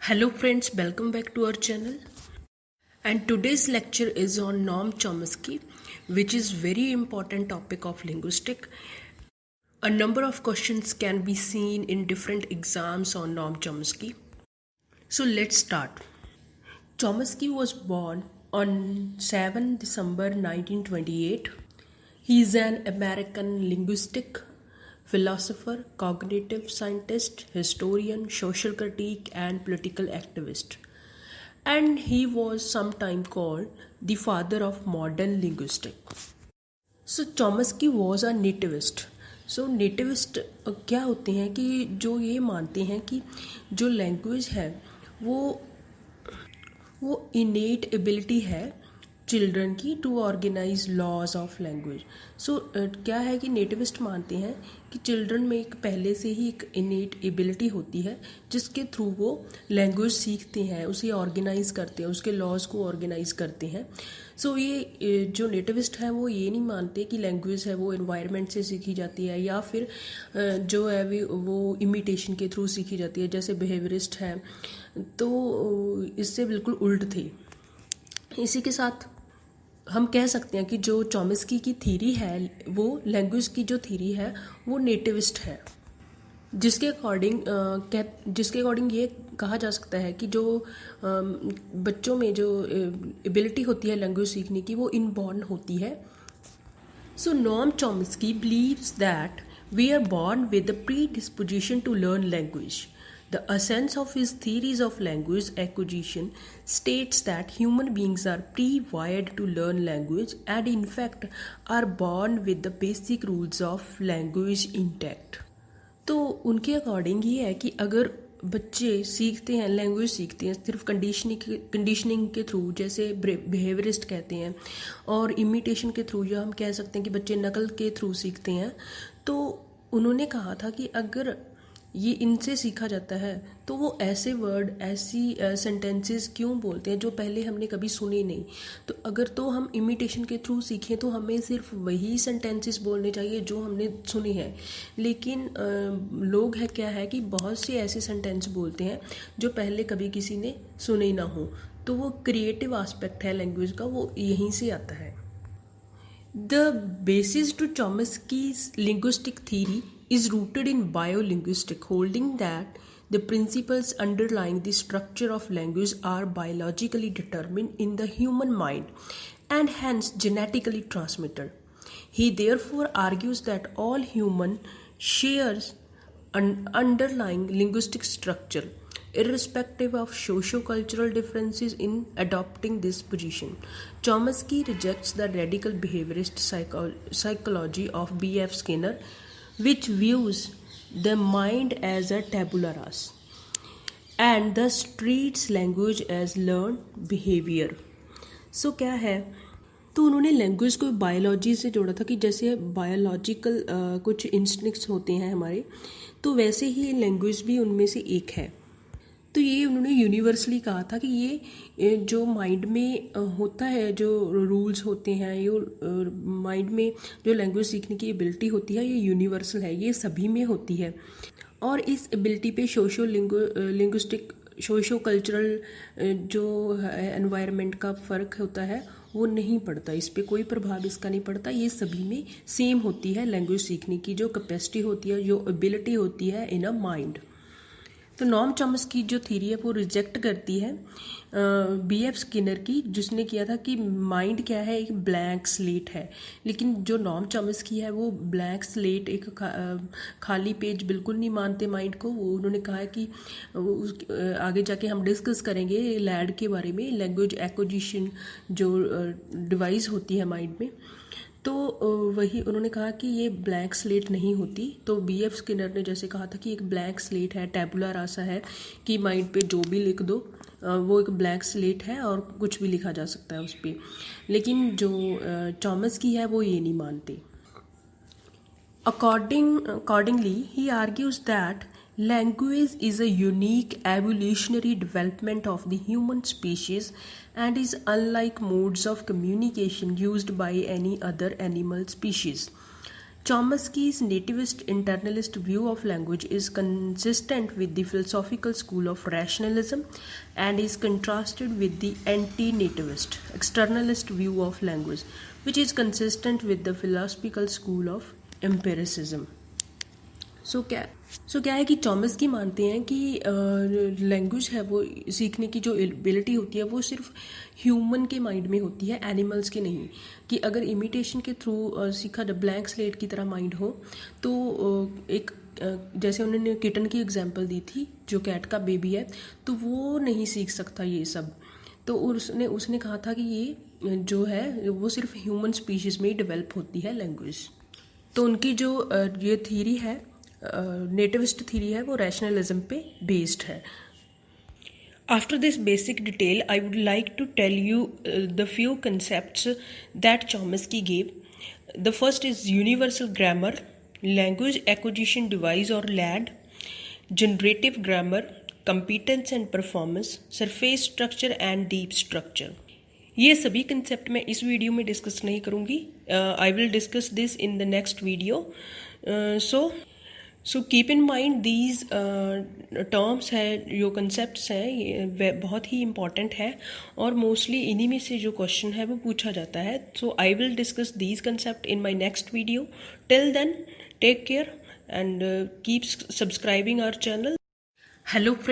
Hello friends, welcome back to our channel. And today's lecture is on Noam Chomsky, which is very important topic of linguistic. A number of questions can be seen in different exams on Noam Chomsky. So let's start. Chomsky was born on 7 December 1928. He is an American linguistic, philosopher, cognitive scientist, historian, social critic, and political activist. And he was sometimes called the father of modern linguistics. So Chomsky was a nativist. So nativist क्या होते हैं कि जो ये मानते हैं कि जो लैंग्वेज है वो इनेट एबिलिटी है चिल्ड्रन की to organize laws of language. So क्या है कि नेटिविस्ट मानते हैं कि चिल्ड्रन में एक पहले से ही एक इनेट एबिलिटी होती है जिसके थ्रू वो लैंग्वेज सीखते हैं, उसे ऑर्गेनाइज करते हैं, उसके लॉज को ऑर्गेनाइज करते हैं. सो ये जो नेटिविस्ट हैं वो ये नहीं मानते कि लैंग्वेज है वो एनवायरनमेंट से सीखी जाती है या फिर जो है वो इमिटेशन के थ्रू सीखी जाती है, जैसे बिहेवियरिस्ट है. तो इससे बिल्कुल उल्ट थे. इसी के साथ हम कह सकते हैं कि जो चॉम्स्की की थ्योरी है वो लैंग्वेज की जो थ्योरी है वो नेटिविस्ट है, जिसके अकॉर्डिंग ये कहा जा सकता है कि जो बच्चों में जो एबिलिटी होती है लैंग्वेज सीखने की वो इनबॉर्न होती है. So Noam Chomsky believes that we are born with the predisposition to learn language. The essence of his theories of language acquisition states that human beings are pre-wired to learn language and in fact are born with the basic rules of language intact. तो उनके according ये है कि अगर बच्चे सीखते हैं, language सीखते हैं सिर्फ कंडीशनिंग के थ्रू, जैसे बिहेवियरिस्ट कहते हैं, और इमिटेशन के थ्रू, या हम कह सकते हैं कि बच्चे नकल के थ्रू सीखते हैं, तो उन्होंने कहा था कि अगर ये इनसे सीखा जाता है तो वो ऐसे वर्ड, ऐसी सेंटेंसेस क्यों बोलते हैं जो पहले हमने कभी सुने नहीं. तो अगर तो हम इमिटेशन के थ्रू सीखें तो हमें सिर्फ वही सेंटेंसेस बोलने चाहिए जो हमने सुने हैं. लेकिन लोग है क्या है कि बहुत से ऐसे सेंटेंस बोलते हैं जो पहले कभी किसी ने सुने ही ना हो. तो वो क्रिएटिव एस्पेक्ट है लैंग्वेज का, वो यहीं से आता है. The basis to Chomsky's linguistic theory is rooted in biolinguistics, holding that the principles underlying the structure of language are biologically determined in the human mind and hence genetically transmitted. He therefore argues that all human shares an underlying linguistic structure, irrespective of socio-cultural differences in adopting this position. Chomsky rejects the radical behaviorist psychology of B.F. Skinner, which views the mind as a tabula rasa and thus treats language as learned behavior. So क्या है, तो उन्होंने language को biology से जोड़ा था कि जैसे बायोलॉजिकल कुछ इंस्टिंक्ट्स होते हैं हमारे, तो वैसे ही लैंग्वेज भी उनमें से एक है. तो ये उन्होंने यूनिवर्सली कहा था कि ये जो माइंड में होता है, जो रूल्स होते हैं, ये माइंड में जो लैंग्वेज सीखने की एबिलिटी होती है ये यूनिवर्सल है, ये सभी में होती है. और इस एबिलिटी पे लिंग्विस्टिक सोशो कल्चरल जो एनवायरनमेंट का फ़र्क होता है वो नहीं पड़ता, इस पर कोई प्रभाव इसका नहीं पड़ता. ये सभी में सेम होती है लैंग्वेज सीखने की जो कैपेसिटी होती है, जो एबिलिटी होती है इन अ माइंड. तो नॉम चॉम्स्की जो थ्योरी है वो रिजेक्ट करती है B.F. स्किनर की, जिसने किया था कि माइंड क्या है, एक ब्लैंक स्लेट है. लेकिन जो नॉम चॉम्स्की है वो ब्लैंक स्लेट, एक खाली पेज बिल्कुल नहीं मानते माइंड को. वो उन्होंने कहा है कि आगे जाके हम डिस्कस करेंगे लैड के बारे में, लैंग्वेज एक्विजिशन जो डिवाइस होती है माइंड में. तो वही उन्होंने कहा कि ये ब्लैंक स्लेट नहीं होती. तो B.F. स्किनर ने जैसे कहा था कि एक ब्लैंक स्लेट है, टैबुला रासा है, कि माइंड पे जो भी लिख दो वो एक ब्लैंक स्लेट है और कुछ भी लिखा जा सकता है उस पर. लेकिन जो चॉम्स्की है वो ये नहीं मानते. Accordingly, he argues that language is a unique evolutionary development of the human species and is unlike modes of communication used by any other animal species. Chomsky's nativist internalist view of language is consistent with the philosophical school of rationalism and is contrasted with the anti-nativist externalist view of language, which is consistent with the philosophical school of empiricism. क्या है कि Chomsky मानते हैं कि language है वो सीखने की जो एबिलिटी होती है वो सिर्फ ह्यूमन के माइंड में होती है, एनिमल्स के नहीं। कि अगर इमिटेशन के थ्रू सीखा जब ब्लैंक स्लेट की तरह माइंड हो तो एक जैसे उन्होंने किटन की एग्जांपल दी थी जो कैट का बेबी है, तो वो नहीं सीख सकता ये सब। तो उसने कहा था कि ये जो है वो सिर्फ ह्यूमन स्पीशीज़ में ही डेवलप होती है लैंग्वेज। तो उनकी जो ये थीरी है नेटिविस्ट थीरी है वो रैशनलिज्म पे बेस्ड है। After this basic detail, I would like to tell you the few concepts that Chomsky gave. The first is universal grammar, language acquisition device or LAD, generative grammar, competence and performance, surface structure and deep structure. ये सभी concept मैं इस video में discuss नहीं करूँगी। आई will discuss this in the next video. So keep in mind these terms है, जो concepts हैं ये बहुत ही इम्पॉर्टेंट है और मोस्टली इन्हीं में से जो क्वेश्चन है वो पूछा जाता है। So I will discuss these concept in my next video. Till then take care and keep subscribing our channel. Hello friends.